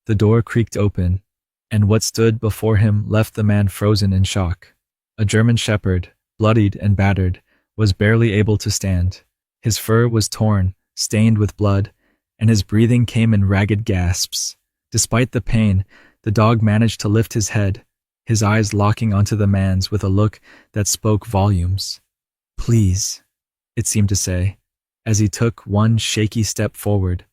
The door creaked open, and what stood before him left the man frozen in shock. A German shepherd, bloodied and battered, was barely able to stand. His fur was torn, stained with blood, and his breathing came in ragged gasps. Despite the pain, the dog managed to lift his head, his eyes locking onto the man's with a look that spoke volumes. "Please," it seemed to say, as he took one shaky step forward,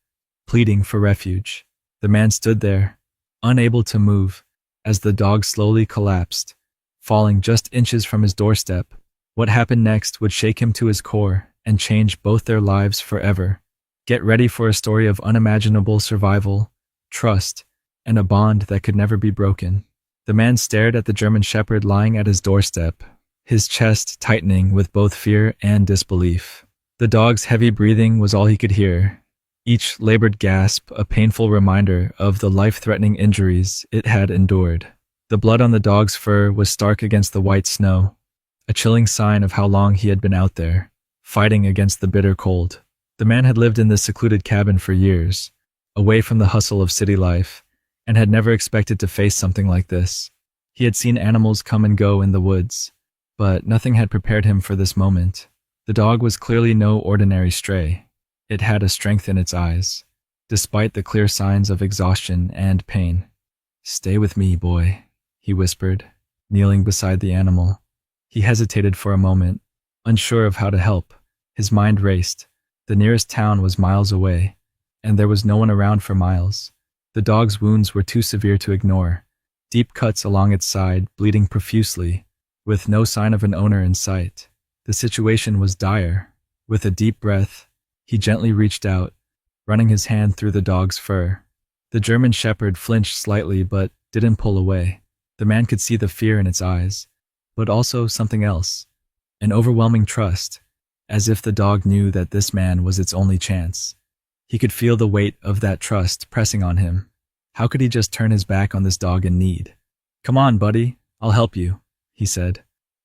pleading for refuge. The man stood there, unable to move, as the dog slowly collapsed, falling just inches from his doorstep. What happened next would shake him to his core and change both their lives forever. Get ready for a story of unimaginable survival, trust, and a bond that could never be broken. The man stared at the German shepherd lying at his doorstep, his chest tightening with both fear and disbelief. The dog's heavy breathing was all he could hear, each labored gasp a painful reminder of the life-threatening injuries it had endured. The blood on the dog's fur was stark against the white snow, a chilling sign of how long he had been out there, fighting against the bitter cold. The man had lived in this secluded cabin for years, away from the hustle of city life, and had never expected to face something like this. He had seen animals come and go in the woods, but nothing had prepared him for this moment. The dog was clearly no ordinary stray. It had a strength in its eyes, despite the clear signs of exhaustion and pain. "Stay with me, boy," he whispered, kneeling beside the animal. He hesitated for a moment, unsure of how to help. His mind raced. The nearest town was miles away, and there was no one around for miles. The dog's wounds were too severe to ignore, deep cuts along its side, bleeding profusely, with no sign of an owner in sight. The situation was dire. With a deep breath, he gently reached out, running his hand through the dog's fur. The German shepherd flinched slightly but didn't pull away. The man could see the fear in its eyes, but also something else, an overwhelming trust, as if the dog knew that this man was its only chance. He could feel the weight of that trust pressing on him. How could he just turn his back on this dog in need? "Come on, buddy, I'll help you," he said.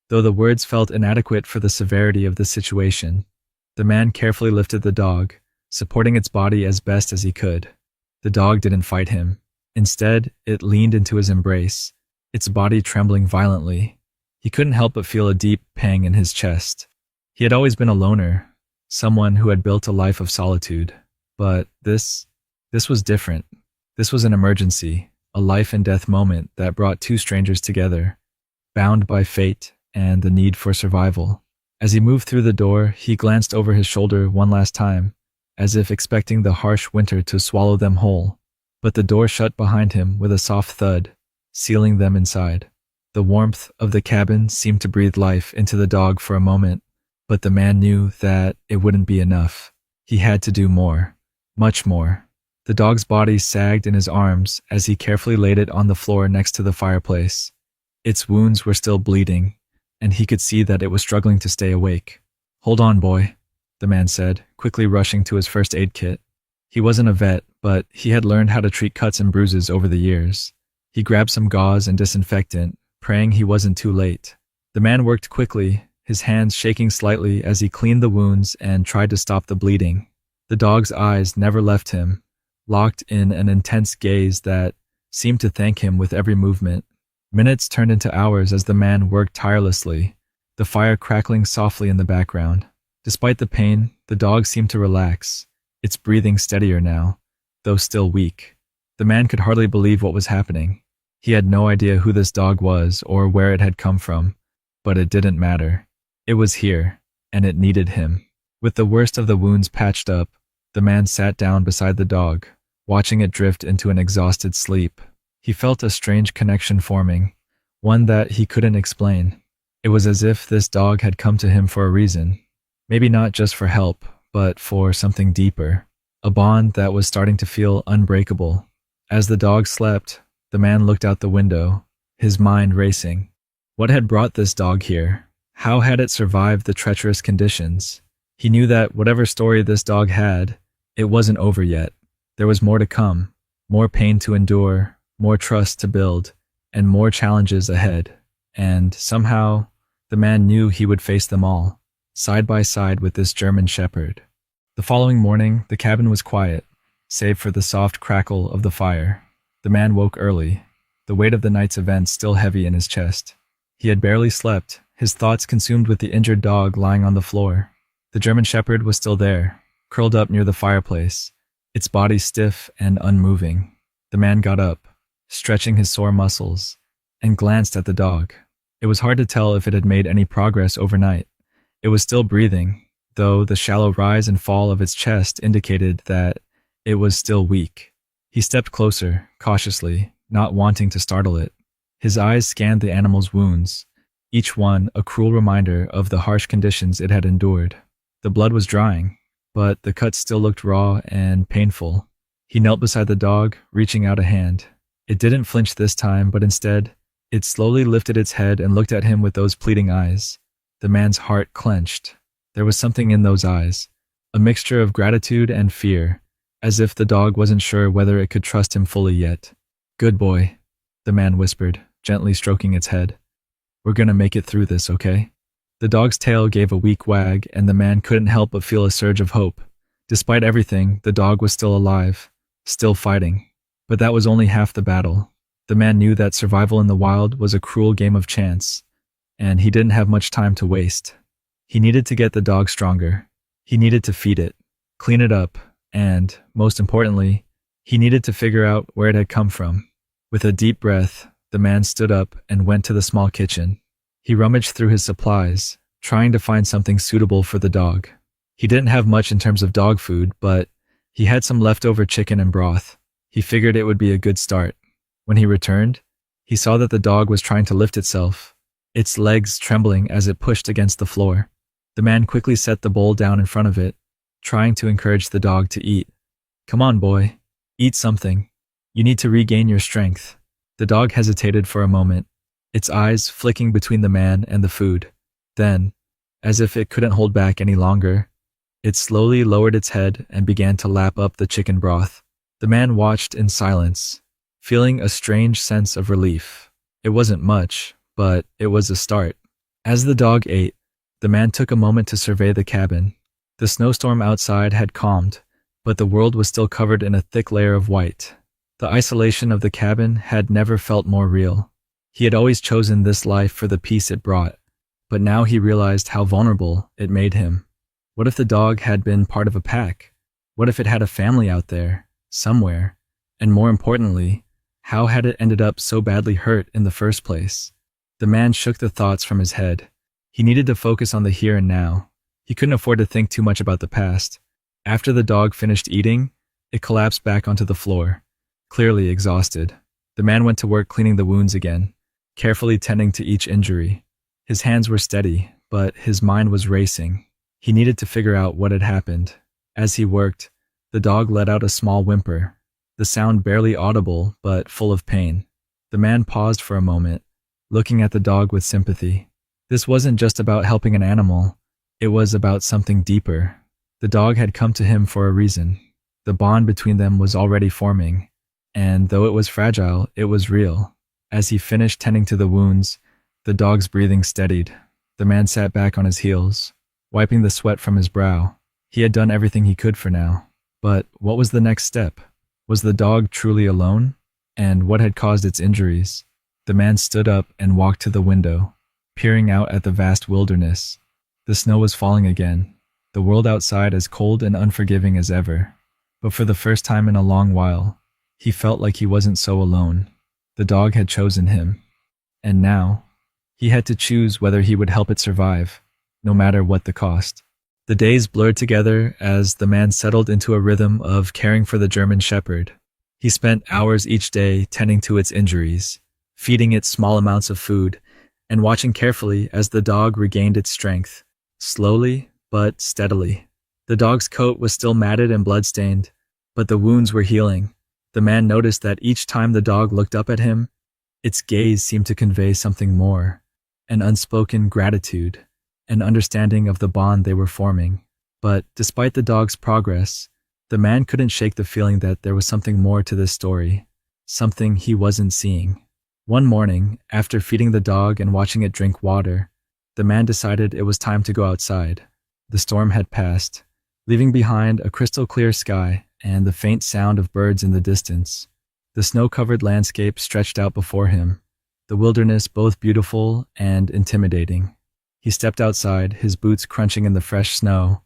Though the words felt inadequate for the severity of the situation, the man carefully lifted the dog, supporting its body as best as he could. The dog didn't fight him. Instead, it leaned into his embrace, its body trembling violently. He couldn't help but feel a deep pang in his chest. He had always been a loner, someone who had built a life of solitude. But this was different. This was an emergency, a life and death moment that brought two strangers together, bound by fate and the need for survival. As he moved through the door, he glanced over his shoulder one last time, as if expecting the harsh winter to swallow them whole. But the door shut behind him with a soft thud, sealing them inside. The warmth of the cabin seemed to breathe life into the dog for a moment, but the man knew that it wouldn't be enough. He had to do more, much more. The dog's body sagged in his arms as he carefully laid it on the floor next to the fireplace. Its wounds were still bleeding, and he could see that it was struggling to stay awake. "Hold on, boy," the man said, quickly rushing to his first aid kit. He wasn't a vet, but he had learned how to treat cuts and bruises over the years. He grabbed some gauze and disinfectant, praying he wasn't too late. The man worked quickly, his hands shaking slightly as he cleaned the wounds and tried to stop the bleeding. The dog's eyes never left him, locked in an intense gaze that seemed to thank him with every movement. Minutes turned into hours as the man worked tirelessly, the fire crackling softly in the background. Despite the pain, the dog seemed to relax, its breathing steadier now, though still weak. The man could hardly believe what was happening. He had no idea who this dog was or where it had come from, but it didn't matter. It was here, and it needed him. With the worst of the wounds patched up, the man sat down beside the dog, watching it drift into an exhausted sleep. He felt a strange connection forming, one that he couldn't explain. It was as if this dog had come to him for a reason, maybe not just for help, but for something deeper, a bond that was starting to feel unbreakable. As the dog slept, the man looked out the window, his mind racing. What had brought this dog here? How had it survived the treacherous conditions? He knew that whatever story this dog had, it wasn't over yet. There was more to come, more pain to endure, more trust to build, and more challenges ahead. And somehow, the man knew he would face them all, side by side with this German shepherd. The following morning, the cabin was quiet, save for the soft crackle of the fire. The man woke early, the weight of the night's events still heavy in his chest. He had barely slept, his thoughts consumed with the injured dog lying on the floor. The German Shepherd was still there, curled up near the fireplace, its body stiff and unmoving. The man got up, stretching his sore muscles, and glanced at the dog. It was hard to tell if it had made any progress overnight. It was still breathing, though the shallow rise and fall of its chest indicated that it was still weak. He stepped closer, cautiously, not wanting to startle it. His eyes scanned the animal's wounds, each one a cruel reminder of the harsh conditions it had endured. The blood was drying, but the cut still looked raw and painful. He knelt beside the dog, reaching out a hand. It didn't flinch this time, but instead, it slowly lifted its head and looked at him with those pleading eyes. The man's heart clenched. There was something in those eyes, a mixture of gratitude and fear, as if the dog wasn't sure whether it could trust him fully yet. "Good boy," the man whispered, gently stroking its head. "We're gonna make it through this, okay?" The dog's tail gave a weak wag, and the man couldn't help but feel a surge of hope. Despite everything, the dog was still alive, still fighting. But that was only half the battle. The man knew that survival in the wild was a cruel game of chance, and he didn't have much time to waste. He needed to get the dog stronger. He needed to feed it, clean it up, and, most importantly, he needed to figure out where it had come from. With a deep breath, the man stood up and went to the small kitchen. He rummaged through his supplies, trying to find something suitable for the dog. He didn't have much in terms of dog food, but he had some leftover chicken and broth. He figured it would be a good start. When he returned, he saw that the dog was trying to lift itself, its legs trembling as it pushed against the floor. The man quickly set the bowl down in front of it, trying to encourage the dog to eat. "Come on, boy. Eat something. You need to regain your strength." The dog hesitated for a moment, its eyes flicking between the man and the food. Then, as if it couldn't hold back any longer, it slowly lowered its head and began to lap up the chicken broth. The man watched in silence, feeling a strange sense of relief. It wasn't much, but it was a start. As the dog ate, the man took a moment to survey the cabin. The snowstorm outside had calmed, but the world was still covered in a thick layer of white. The isolation of the cabin had never felt more real. He had always chosen this life for the peace it brought, but now he realized how vulnerable it made him. What if the dog had been part of a pack? What if it had a family out there, somewhere? And more importantly, how had it ended up so badly hurt in the first place? The man shook the thoughts from his head. He needed to focus on the here and now. He couldn't afford to think too much about the past. After the dog finished eating, it collapsed back onto the floor, clearly exhausted. The man went to work cleaning the wounds again, carefully tending to each injury. His hands were steady, but his mind was racing. He needed to figure out what had happened. As he worked, the dog let out a small whimper, the sound barely audible but full of pain. The man paused for a moment, looking at the dog with sympathy. This wasn't just about helping an animal, it was about something deeper. The dog had come to him for a reason. The bond between them was already forming, and though it was fragile, it was real. As he finished tending to the wounds, the dog's breathing steadied. The man sat back on his heels, wiping the sweat from his brow. He had done everything he could for now. But what was the next step? Was the dog truly alone? And what had caused its injuries? The man stood up and walked to the window, peering out at the vast wilderness. The snow was falling again, the world outside as cold and unforgiving as ever. But for the first time in a long while, he felt like he wasn't so alone. The dog had chosen him. And now, he had to choose whether he would help it survive, no matter what the cost. The days blurred together as the man settled into a rhythm of caring for the German Shepherd. He spent hours each day tending to its injuries, feeding it small amounts of food, and watching carefully as the dog regained its strength, slowly but steadily. The dog's coat was still matted and bloodstained, but the wounds were healing. The man noticed that each time the dog looked up at him, its gaze seemed to convey something more, an unspoken gratitude, an understanding of the bond they were forming. But despite the dog's progress, the man couldn't shake the feeling that there was something more to this story, something he wasn't seeing. One morning, after feeding the dog and watching it drink water, the man decided it was time to go outside. The storm had passed, leaving behind a crystal clear sky and the faint sound of birds in the distance. The snow-covered landscape stretched out before him, the wilderness both beautiful and intimidating. He stepped outside, his boots crunching in the fresh snow,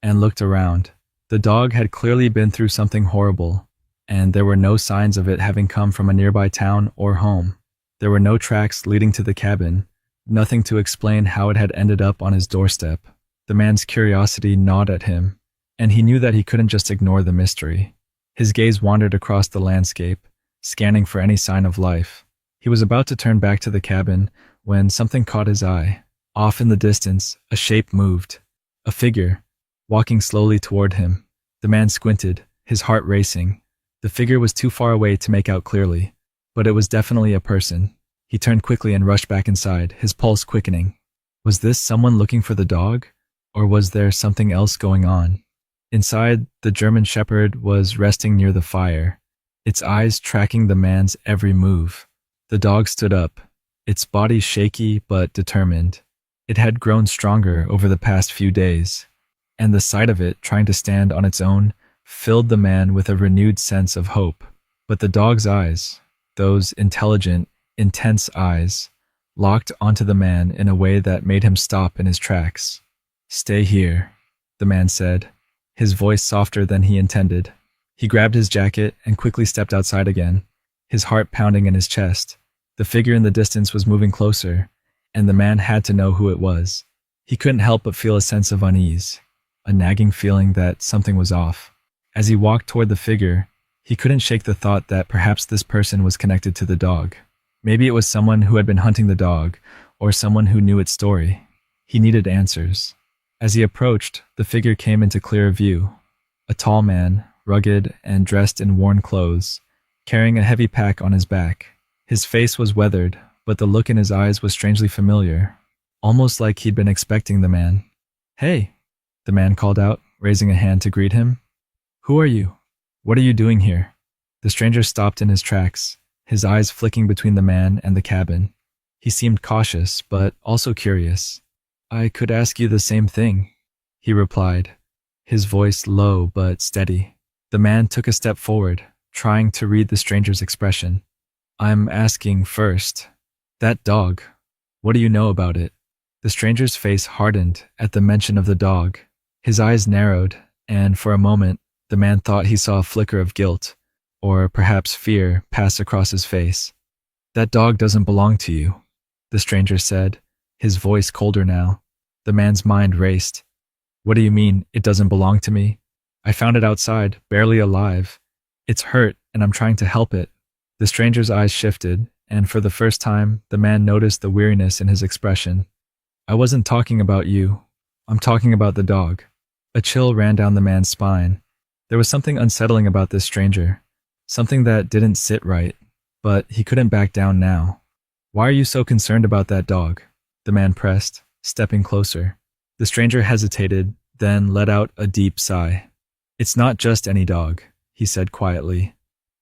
and looked around. The dog had clearly been through something horrible, and there were no signs of it having come from a nearby town or home. There were no tracks leading to the cabin, nothing to explain how it had ended up on his doorstep. The man's curiosity gnawed at him, and he knew that he couldn't just ignore the mystery. His gaze wandered across the landscape, scanning for any sign of life. He was about to turn back to the cabin when something caught his eye. Off in the distance, a shape moved. A figure, walking slowly toward him. The man squinted, his heart racing. The figure was too far away to make out clearly, but it was definitely a person. He turned quickly and rushed back inside, his pulse quickening. Was this someone looking for the dog? Or was there something else going on? Inside, the German Shepherd was resting near the fire, its eyes tracking the man's every move. The dog stood up, its body shaky but determined. It had grown stronger over the past few days, and the sight of it trying to stand on its own filled the man with a renewed sense of hope. But the dog's eyes, those intelligent, intense eyes, locked onto the man in a way that made him stop in his tracks. "Stay here," the man said, his voice softer than he intended. He grabbed his jacket and quickly stepped outside again, his heart pounding in his chest. The figure in the distance was moving closer, and the man had to know who it was. He couldn't help but feel a sense of unease, a nagging feeling that something was off. As he walked toward the figure, he couldn't shake the thought that perhaps this person was connected to the dog. Maybe it was someone who had been hunting the dog, or someone who knew its story. He needed answers. As he approached, the figure came into clearer view. A tall man, rugged and dressed in worn clothes, carrying a heavy pack on his back. His face was weathered, but the look in his eyes was strangely familiar, almost like he'd been expecting the man. "Hey," the man called out, raising a hand to greet him. "Who are you? What are you doing here?" The stranger stopped in his tracks, his eyes flicking between the man and the cabin. He seemed cautious, but also curious. "I could ask you the same thing," he replied, his voice low but steady. The man took a step forward, trying to read the stranger's expression. "I'm asking first, that dog, what do you know about it?" The stranger's face hardened at the mention of the dog. His eyes narrowed, and for a moment, the man thought he saw a flicker of guilt, or perhaps fear, pass across his face. "That dog doesn't belong to you," the stranger said, his voice colder now. The man's mind raced. "What do you mean, it doesn't belong to me? I found it outside, barely alive. It's hurt, and I'm trying to help it." The stranger's eyes shifted, and for the first time, the man noticed the weariness in his expression. "I wasn't talking about you. I'm talking about the dog." A chill ran down the man's spine. There was something unsettling about this stranger, something that didn't sit right, but he couldn't back down now. "Why are you so concerned about that dog?" the man pressed, stepping closer. The stranger hesitated, then let out a deep sigh. "It's not just any dog," he said quietly.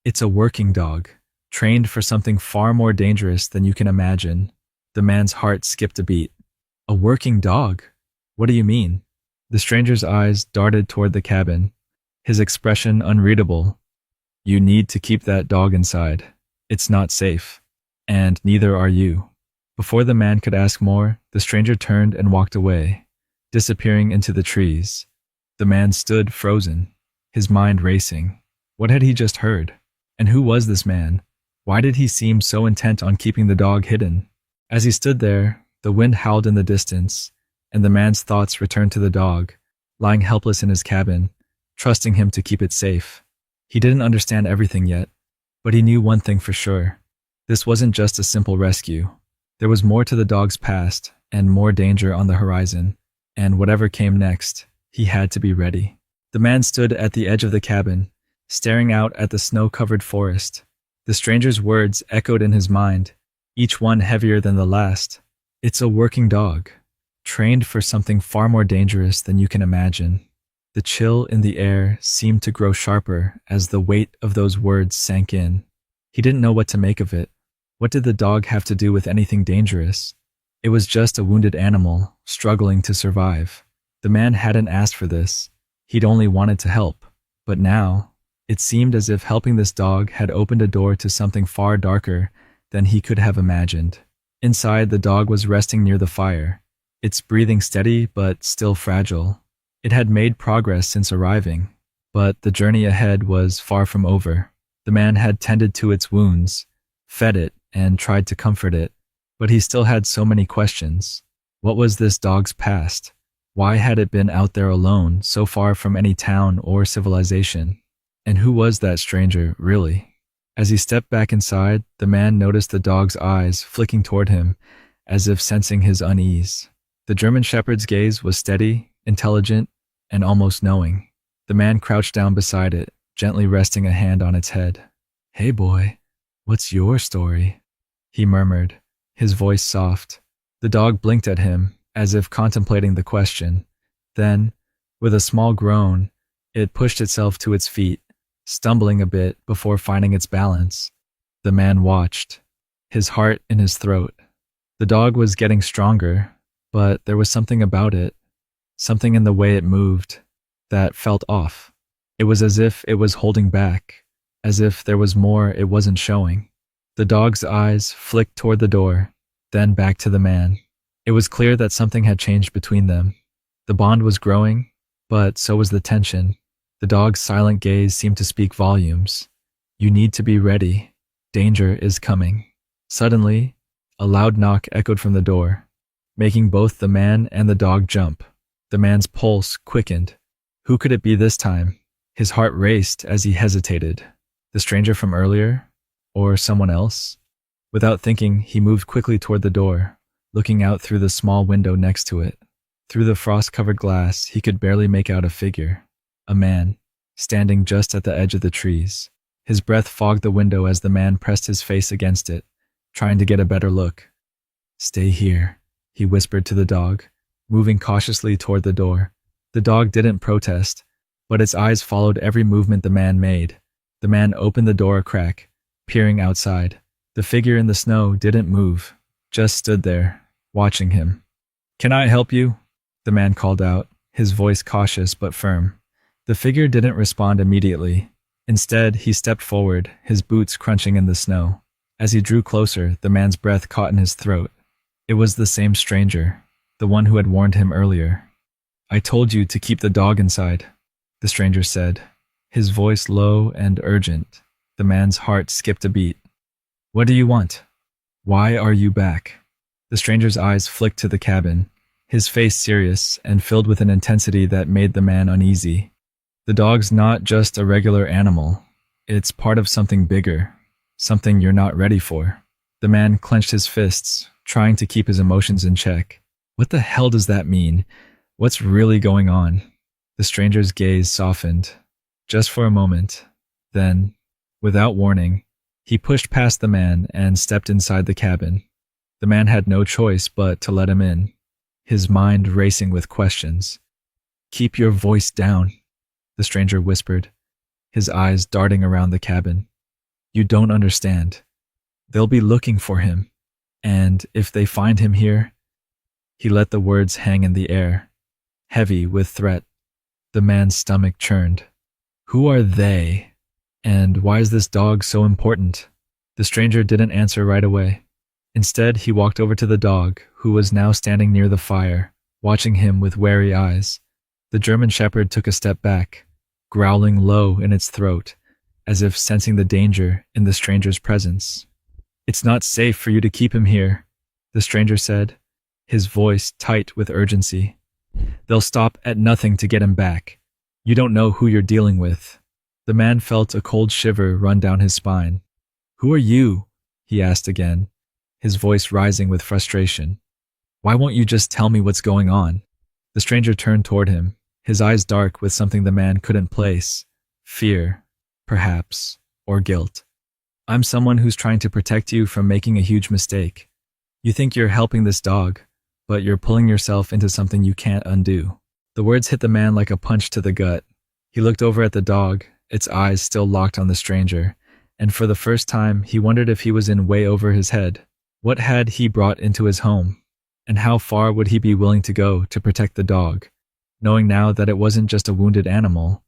"It's a working dog, trained for something far more dangerous than you can imagine." The man's heart skipped a beat. "A working dog? What do you mean?" The stranger's eyes darted toward the cabin, his expression unreadable. "You need to keep that dog inside. It's not safe. And neither are you." Before the man could ask more, the stranger turned and walked away, disappearing into the trees. The man stood frozen, his mind racing. What had he just heard? And who was this man? Why did he seem so intent on keeping the dog hidden? As he stood there, the wind howled in the distance, and the man's thoughts returned to the dog, lying helpless in his cabin, trusting him to keep it safe. He didn't understand everything yet, but he knew one thing for sure. This wasn't just a simple rescue. There was more to the dog's past, and more danger on the horizon, and whatever came next, he had to be ready. The man stood at the edge of the cabin, staring out at the snow-covered forest. The stranger's words echoed in his mind, each one heavier than the last. "It's a working dog, trained for something far more dangerous than you can imagine." The chill in the air seemed to grow sharper as the weight of those words sank in. He didn't know what to make of it. What did the dog have to do with anything dangerous? It was just a wounded animal, struggling to survive. The man hadn't asked for this. He'd only wanted to help. But now, It seemed as if helping this dog had opened a door to something far darker than he could have imagined. Inside, the dog was resting near the fire, its breathing steady but still fragile. It had made progress since arriving, but the journey ahead was far from over. The man had tended to its wounds, fed it, and tried to comfort it, but he still had so many questions. What was this dog's past? Why had it been out there alone, so far from any town or civilization? And who was that stranger, really? As he stepped back inside, the man noticed the dog's eyes flicking toward him, as if sensing his unease. The German shepherd's gaze was steady, intelligent, and almost knowing. The man crouched down beside it, gently resting a hand on its head. "Hey boy, what's your story?" he murmured, his voice soft. The dog blinked at him, as if contemplating the question. Then, with a small groan, it pushed itself to its feet, stumbling a bit before finding its balance. The man watched, his heart in his throat. The dog was getting stronger, but there was something about it, something in the way it moved, that felt off. It was as if it was holding back, as if there was more it wasn't showing. The dog's eyes flicked toward the door, then back to the man. It was clear that something had changed between them. The bond was growing, but so was the tension. The dog's silent gaze seemed to speak volumes. "You need to be ready. Danger is coming." Suddenly, a loud knock echoed from the door, making both the man and the dog jump. The man's pulse quickened. Who could it be this time? His heart raced as he hesitated. The stranger from earlier? Or someone else? Without thinking, he moved quickly toward the door, looking out through the small window next to it. Through the frost-covered glass, he could barely make out a figure. A man, standing just at the edge of the trees. His breath fogged the window as the man pressed his face against it, trying to get a better look. "Stay here," he whispered to the dog, moving cautiously toward the door. The dog didn't protest, but its eyes followed every movement the man made. The man opened the door a crack, peering outside. The figure in the snow didn't move, just stood there, watching him. "Can I help you?" the man called out, his voice cautious but firm. The figure didn't respond immediately. Instead, he stepped forward, his boots crunching in the snow. As he drew closer, the man's breath caught in his throat. It was the same stranger, the one who had warned him earlier. "I told you to keep the dog inside," the stranger said, his voice low and urgent. The man's heart skipped a beat. "What do you want? Why are you back?" The stranger's eyes flicked to the cabin, his face serious and filled with an intensity that made the man uneasy. "The dog's not just a regular animal. It's part of something bigger, something you're not ready for." The man clenched his fists, trying to keep his emotions in check. What the hell does that mean? What's really going on? The stranger's gaze softened, just for a moment. Then, without warning, he pushed past the man and stepped inside the cabin. The man had no choice but to let him in, his mind racing with questions. "Keep your voice down," the stranger whispered, his eyes darting around the cabin. "You don't understand. They'll be looking for him, and if they find him here..." He let the words hang in the air, heavy with threat. The man's stomach churned. Who are they? And why is this dog so important? The stranger didn't answer right away. Instead, he walked over to the dog, who was now standing near the fire, watching him with wary eyes. The German shepherd took a step back, growling low in its throat, as if sensing the danger in the stranger's presence. "It's not safe for you to keep him here," the stranger said, his voice tight with urgency. "They'll stop at nothing to get him back. You don't know who you're dealing with." The man felt a cold shiver run down his spine. "Who are you?" he asked again, his voice rising with frustration. "Why won't you just tell me what's going on?" The stranger turned toward him, his eyes dark with something the man couldn't place. Fear, perhaps, or guilt. "I'm someone who's trying to protect you from making a huge mistake. You think you're helping this dog, but you're pulling yourself into something you can't undo." The words hit the man like a punch to the gut. He looked over at the dog, its eyes still locked on the stranger, and for the first time he wondered if he was in way over his head. What had he brought into his home? And how far would he be willing to go to protect the dog, knowing now that it wasn't just a wounded animal,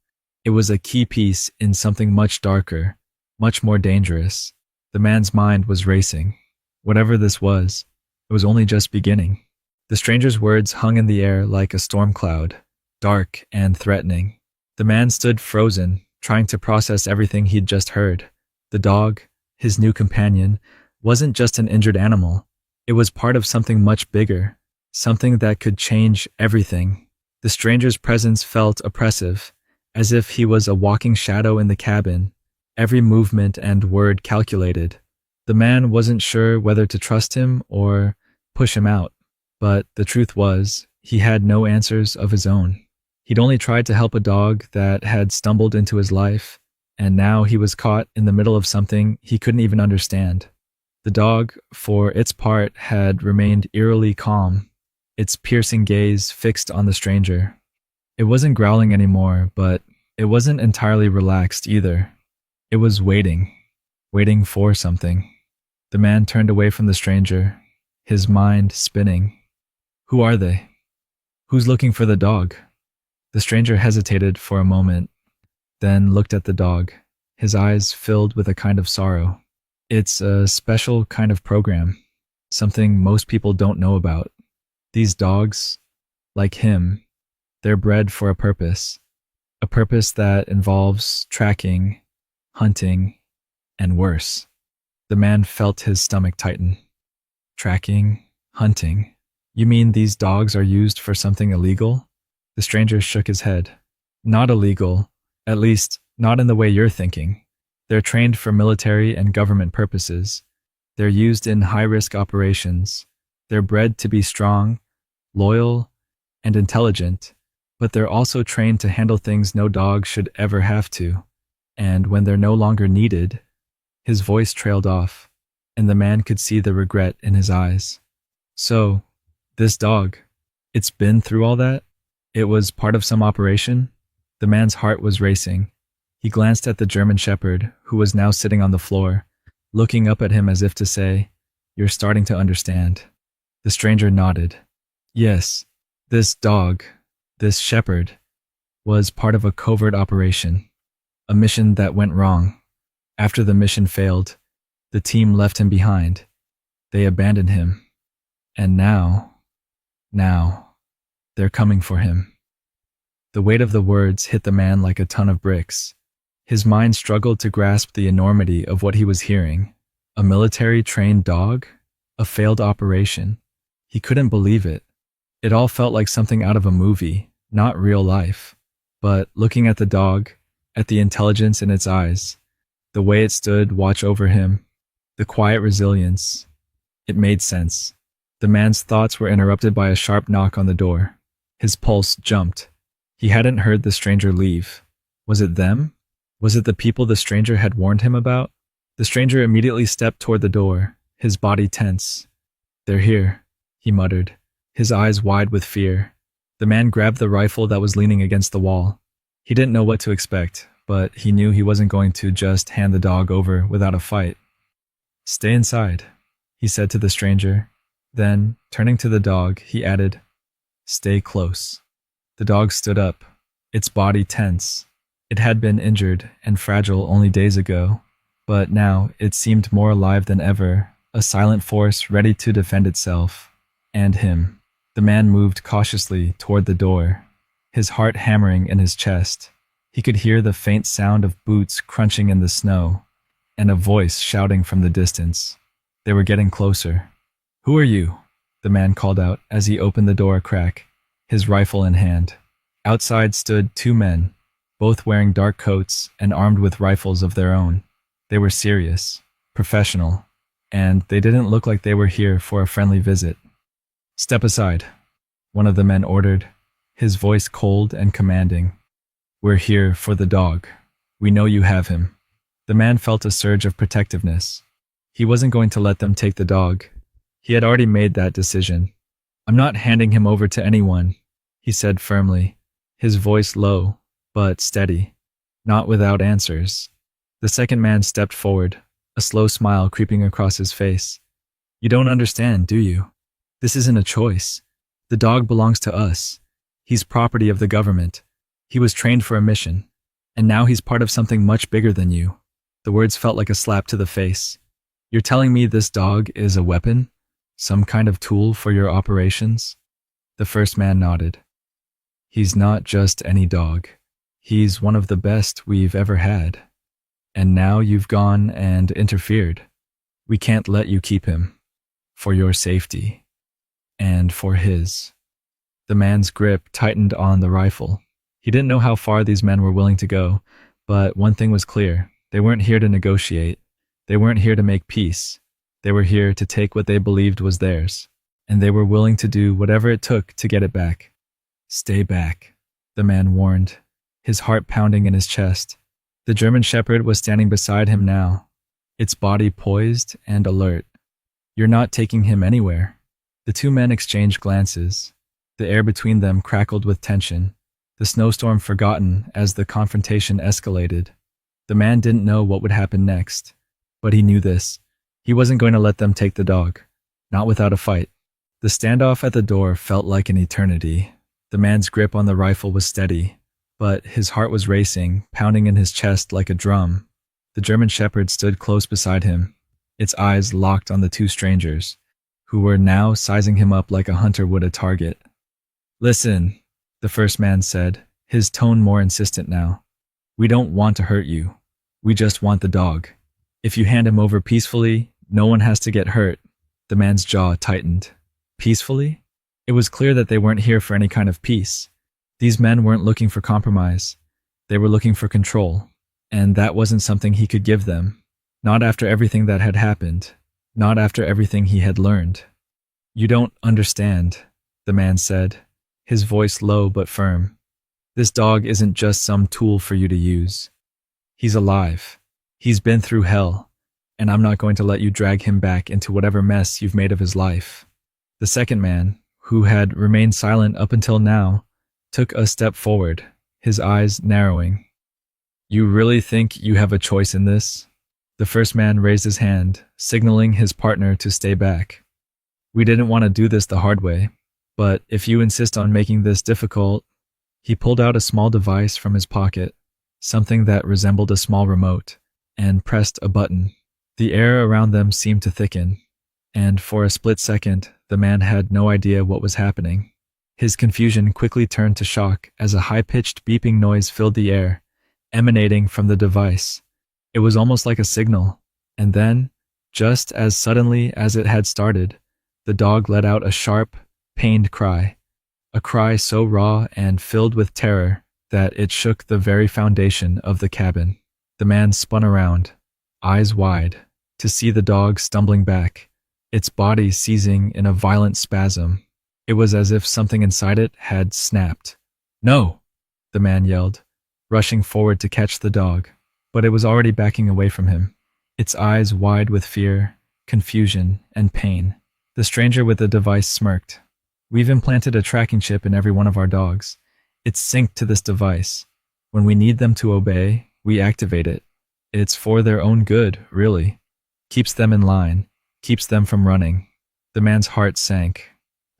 It was a key piece in something much darker, much more dangerous. The man's mind was racing. Whatever this was, it was only just beginning. The stranger's words hung in the air like a storm cloud, dark and threatening. The man stood frozen, trying to process everything he'd just heard. The dog, his new companion, wasn't just an injured animal. It was part of something much bigger, something that could change everything. The stranger's presence felt oppressive, as if he was a walking shadow in the cabin, every movement and word calculated. The man wasn't sure whether to trust him or push him out, but the truth was, he had no answers of his own. He'd only tried to help a dog that had stumbled into his life, and now he was caught in the middle of something he couldn't even understand. The dog, for its part, had remained eerily calm, its piercing gaze fixed on the stranger. It wasn't growling anymore, but it wasn't entirely relaxed either. It was waiting for something. The man turned away from the stranger, his mind spinning. Who are they? Who's looking for the dog? The stranger hesitated for a moment, then looked at the dog, his eyes filled with a kind of sorrow. It's a special kind of program, something most people don't know about. These dogs, like him, they're bred for a purpose that involves tracking, hunting, and worse. The man felt his stomach tighten. Tracking, hunting. You mean these dogs are used for something illegal? The stranger shook his head. Not illegal, at least not in the way you're thinking. They're trained for military and government purposes. They're used in high-risk operations. They're bred to be strong, loyal, and intelligent, but they're also trained to handle things no dog should ever have to. And when they're no longer needed, his voice trailed off, and the man could see the regret in his eyes. So, this dog, it's been through all that? It was part of some operation? The man's heart was racing. He glanced at the German shepherd, who was now sitting on the floor, looking up at him as if to say, "You're starting to understand." The stranger nodded. Yes, this dog, this shepherd, was part of a covert operation, a mission that went wrong. After the mission failed, the team left him behind. They abandoned him. And now, they're coming for him. The weight of the words hit the man like a ton of bricks. His mind struggled to grasp the enormity of what he was hearing. A military-trained dog? A failed operation? He couldn't believe it. It all felt like something out of a movie, not real life. But looking at the dog, at the intelligence in its eyes, the way it stood watch over him, the quiet resilience, it made sense. The man's thoughts were interrupted by a sharp knock on the door. His pulse jumped. He hadn't heard the stranger leave. Was it them? Was it the people the stranger had warned him about? The stranger immediately stepped toward the door, his body tense. "They're here," he muttered, his eyes wide with fear. The man grabbed the rifle that was leaning against the wall. He didn't know what to expect, but he knew he wasn't going to just hand the dog over without a fight. "Stay inside," he said to the stranger. Then, turning to the dog, he added, "Stay close." The dog stood up, its body tense. It had been injured and fragile only days ago, but now it seemed more alive than ever, a silent force ready to defend itself and him. The man moved cautiously toward the door, his heart hammering in his chest. He could hear the faint sound of boots crunching in the snow, and a voice shouting from the distance. They were getting closer. "Who are you?" the man called out as he opened the door a crack, his rifle in hand. Outside stood two men, both wearing dark coats and armed with rifles of their own. They were serious, professional, and they didn't look like they were here for a friendly visit. "Step aside," one of the men ordered, his voice cold and commanding. "We're here for the dog. We know you have him." The man felt a surge of protectiveness. He wasn't going to let them take the dog. He had already made that decision. "I'm not handing him over to anyone," he said firmly, his voice low, but steady, not without answers. The second man stepped forward, a slow smile creeping across his face. "You don't understand, do you? This isn't a choice. The dog belongs to us. He's property of the government. He was trained for a mission, And now he's part of something much bigger than you. The words felt like a slap to the face. You're telling me this dog is a weapon? Some kind of tool for your operations? The first man nodded. He's not just any dog. He's one of the best we've ever had. And now you've gone and interfered. We can't let you keep him. For your safety. And for his. The man's grip tightened on the rifle. He didn't know how far these men were willing to go, but one thing was clear. They weren't here to negotiate. They weren't here to make peace. They were here to take what they believed was theirs, and they were willing to do whatever it took to get it back. Stay back, the man warned, his heart pounding in his chest. The German Shepherd was standing beside him now, its body poised and alert. You're not taking him anywhere. The two men exchanged glances. The air between them crackled with tension, the snowstorm forgotten as the confrontation escalated. The man didn't know what would happen next, but he knew this. He wasn't going to let them take the dog, not without a fight. The standoff at the door felt like an eternity. The man's grip on the rifle was steady, but his heart was racing, pounding in his chest like a drum. The German Shepherd stood close beside him, its eyes locked on the two strangers, who were now sizing him up like a hunter would a target. Listen, the first man said, his tone more insistent now. We don't want to hurt you. We just want the dog. If you hand him over peacefully, no one has to get hurt. The man's jaw tightened. Peacefully? It was clear that they weren't here for any kind of peace. These men weren't looking for compromise. They were looking for control. And that wasn't something he could give them. Not after everything that had happened. Not after everything he had learned. You don't understand, the man said, his voice low but firm. This dog isn't just some tool for you to use. He's alive. He's been through hell, and I'm not going to let you drag him back into whatever mess you've made of his life. The second man, who had remained silent up until now, took a step forward, his eyes narrowing. You really think you have a choice in this? The first man raised his hand, signaling his partner to stay back. We didn't want to do this the hard way, but if you insist on making this difficult. He pulled out a small device from his pocket, something that resembled a small remote, and pressed a button. The air around them seemed to thicken, and for a split second, the man had no idea what was happening. His confusion quickly turned to shock as a high-pitched beeping noise filled the air, emanating from the device. It was almost like a signal, and then, just as suddenly as it had started, the dog let out a sharp, pained cry. A cry so raw and filled with terror that it shook the very foundation of the cabin. The man spun around, eyes wide, to see the dog stumbling back, its body seizing in a violent spasm. It was as if something inside it had snapped. No! The man yelled, rushing forward to catch the dog, but it was already backing away from him, its eyes wide with fear, confusion, and pain. The stranger with the device smirked. We've implanted a tracking chip in every one of our dogs. It's synced to this device. When we need them to obey, we activate it. It's for their own good, really. Keeps them in line, keeps them from running. The man's heart sank.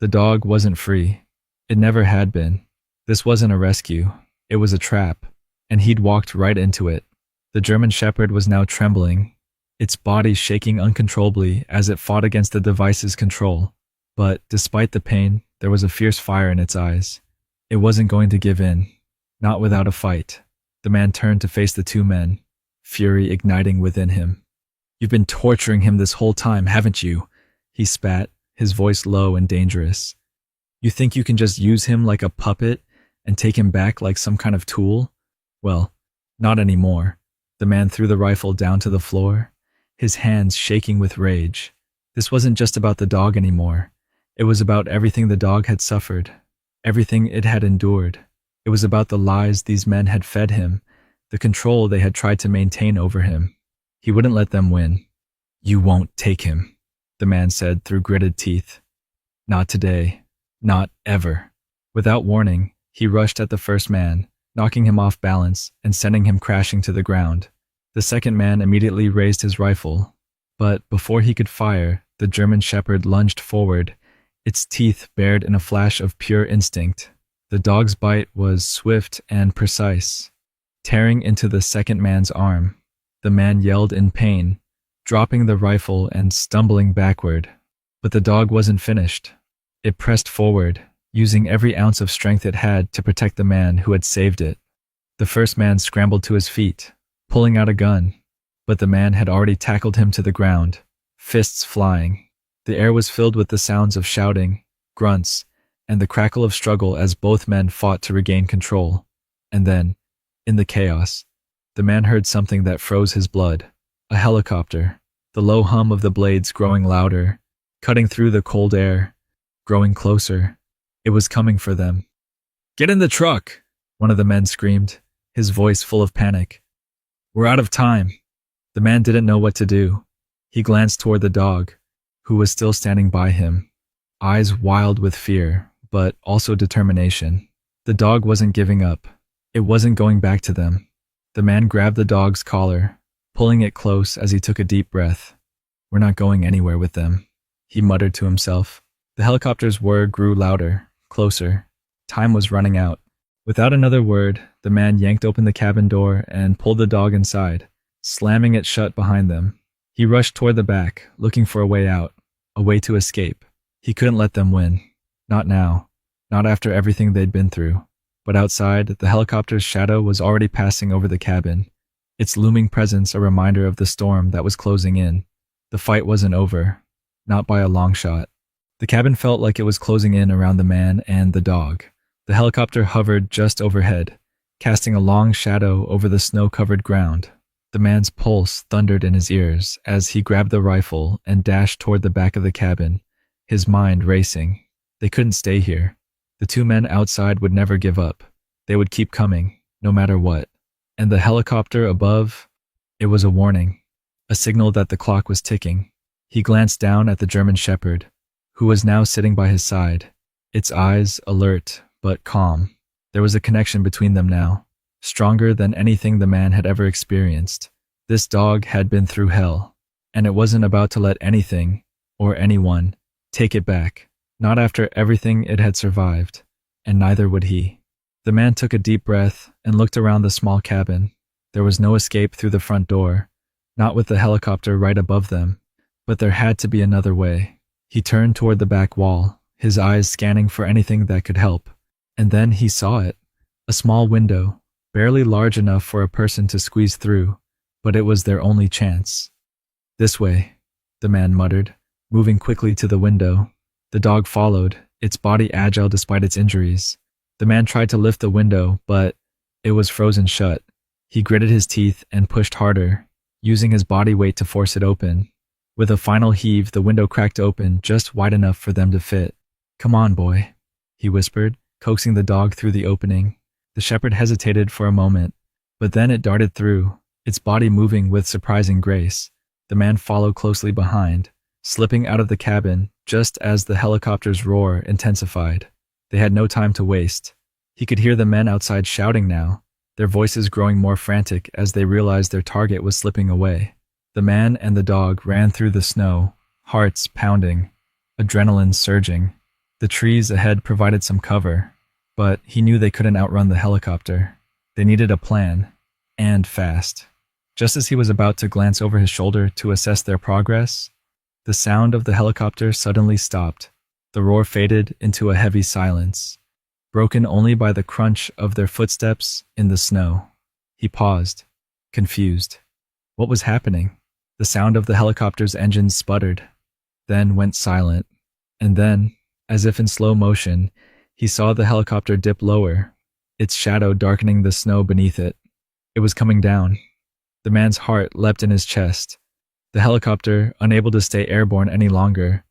The dog wasn't free. It never had been. This wasn't a rescue. It was a trap, and he'd walked right into it. The German Shepherd was now trembling, its body shaking uncontrollably as it fought against the device's control. But despite the pain, there was a fierce fire in its eyes. It wasn't going to give in, not without a fight. The man turned to face the two men, fury igniting within him. You've been torturing him this whole time, haven't you? He spat, his voice low and dangerous. You think you can just use him like a puppet and take him back like some kind of tool? Well, not anymore. The man threw the rifle down to the floor, his hands shaking with rage. This wasn't just about the dog anymore. It was about everything the dog had suffered, everything it had endured. It was about the lies these men had fed him, the control they had tried to maintain over him. He wouldn't let them win. You won't take him, the man said through gritted teeth. Not today. Not ever. Without warning, he rushed at the first man, knocking him off balance and sending him crashing to the ground. The second man immediately raised his rifle, but before he could fire, the German Shepherd lunged forward, its teeth bared in a flash of pure instinct. The dog's bite was swift and precise, tearing into the second man's arm. The man yelled in pain, dropping the rifle and stumbling backward. But the dog wasn't finished. It pressed forward, using every ounce of strength it had to protect the man who had saved it. The first man scrambled to his feet, pulling out a gun, but the man had already tackled him to the ground, fists flying. The air was filled with the sounds of shouting, grunts, and the crackle of struggle as both men fought to regain control. And then, in the chaos, the man heard something that froze his blood. A helicopter, the low hum of the blades growing louder, cutting through the cold air, growing closer. It was coming for them. "Get in the truck!" one of the men screamed, his voice full of panic. "We're out of time." The man didn't know what to do. He glanced toward the dog, who was still standing by him, eyes wild with fear, but also determination. The dog wasn't giving up. It wasn't going back to them. The man grabbed the dog's collar, pulling it close as he took a deep breath. "We're not going anywhere with them," he muttered to himself. The helicopter's whir grew louder, closer. Time was running out. Without another word, the man yanked open the cabin door and pulled the dog inside, slamming it shut behind them. He rushed toward the back, looking for a way out, a way to escape. He couldn't let them win. Not now. Not after everything they'd been through. But outside, the helicopter's shadow was already passing over the cabin, its looming presence a reminder of the storm that was closing in. The fight wasn't over. Not by a long shot. The cabin felt like it was closing in around the man and the dog. The helicopter hovered just overhead, casting a long shadow over the snow-covered ground. The man's pulse thundered in his ears as he grabbed the rifle and dashed toward the back of the cabin, his mind racing. They couldn't stay here. The two men outside would never give up. They would keep coming, no matter what. And the helicopter above, it was a warning, a signal that the clock was ticking. He glanced down at the German shepherd, who was now sitting by his side, its eyes alert but calm. There was a connection between them now, stronger than anything the man had ever experienced. This dog had been through hell, and it wasn't about to let anything, or anyone, take it back. Not after everything it had survived, and neither would he. The man took a deep breath and looked around the small cabin. There was no escape through the front door, not with the helicopter right above them, but there had to be another way. He turned toward the back wall, his eyes scanning for anything that could help. And then he saw it. A small window, barely large enough for a person to squeeze through, but it was their only chance. "This way," the man muttered, moving quickly to the window. The dog followed, its body agile despite its injuries. The man tried to lift the window, but it was frozen shut. He gritted his teeth and pushed harder, using his body weight to force it open. With a final heave, the window cracked open just wide enough for them to fit. "Come on, boy," he whispered, coaxing the dog through the opening. The shepherd hesitated for a moment, but then it darted through, its body moving with surprising grace. The man followed closely behind, slipping out of the cabin just as the helicopter's roar intensified. They had no time to waste. He could hear the men outside shouting now, their voices growing more frantic as they realized their target was slipping away. The man and the dog ran through the snow, hearts pounding, adrenaline surging. The trees ahead provided some cover, but he knew they couldn't outrun the helicopter. They needed a plan, and fast. Just as he was about to glance over his shoulder to assess their progress, the sound of the helicopter suddenly stopped. The roar faded into a heavy silence, broken only by the crunch of their footsteps in the snow. He paused, confused. What was happening? The sound of the helicopter's engines sputtered, then went silent, and then, as if in slow motion, he saw the helicopter dip lower, its shadow darkening the snow beneath it. It was coming down. The man's heart leapt in his chest. The helicopter, unable to stay airborne any longer,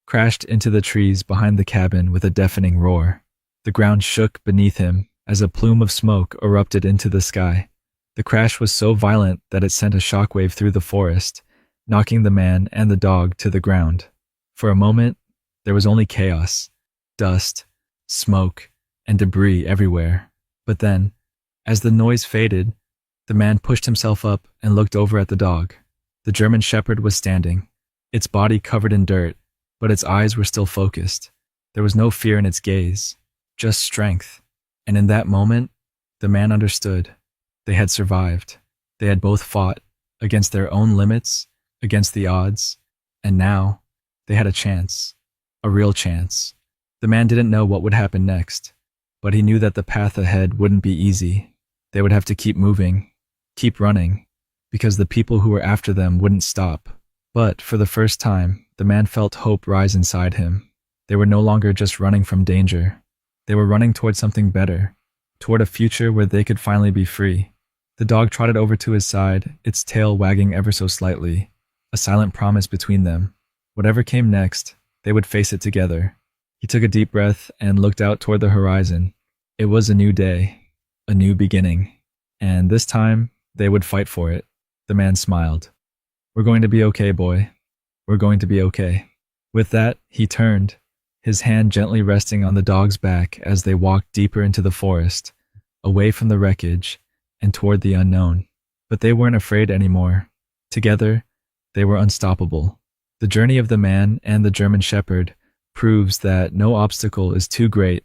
crashed into the trees behind the cabin with a deafening roar. The ground shook beneath him as a plume of smoke erupted into the sky. The crash was so violent that it sent a shockwave through the forest, knocking the man and the dog to the ground. For a moment, there was only chaos, dust, smoke, and debris everywhere. But then, as the noise faded, the man pushed himself up and looked over at the dog. The German shepherd was standing, its body covered in dirt, but its eyes were still focused. There was no fear in its gaze, just strength. And in that moment, the man understood. They had survived. They had both fought against their own limits, against the odds, and now they had a chance, a real chance. The man didn't know what would happen next, but he knew that the path ahead wouldn't be easy. They would have to keep moving, keep running, because the people who were after them wouldn't stop. But for the first time, the man felt hope rise inside him. They were no longer just running from danger. They were running toward something better, toward a future where they could finally be free. The dog trotted over to his side, its tail wagging ever so slightly, a silent promise between them. Whatever came next, they would face it together. He took a deep breath and looked out toward the horizon. It was a new day, a new beginning, and this time they would fight for it. The man smiled. "We're going to be okay, boy. We're going to be okay." With that, he turned, his hand gently resting on the dog's back as they walked deeper into the forest, away from the wreckage and toward the unknown. But they weren't afraid anymore. Together, they were unstoppable. The journey of the man and the German Shepherd proves that no obstacle is too great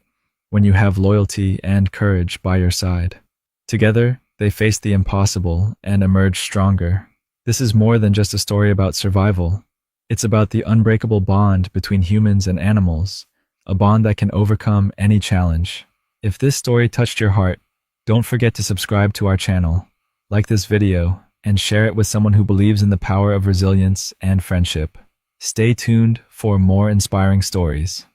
when you have loyalty and courage by your side. Together, they faced the impossible and emerged stronger. This is more than just a story about survival. It's about the unbreakable bond between humans and animals, a bond that can overcome any challenge. If this story touched your heart, don't forget to subscribe to our channel, like this video, and share it with someone who believes in the power of resilience and friendship. Stay tuned for more inspiring stories.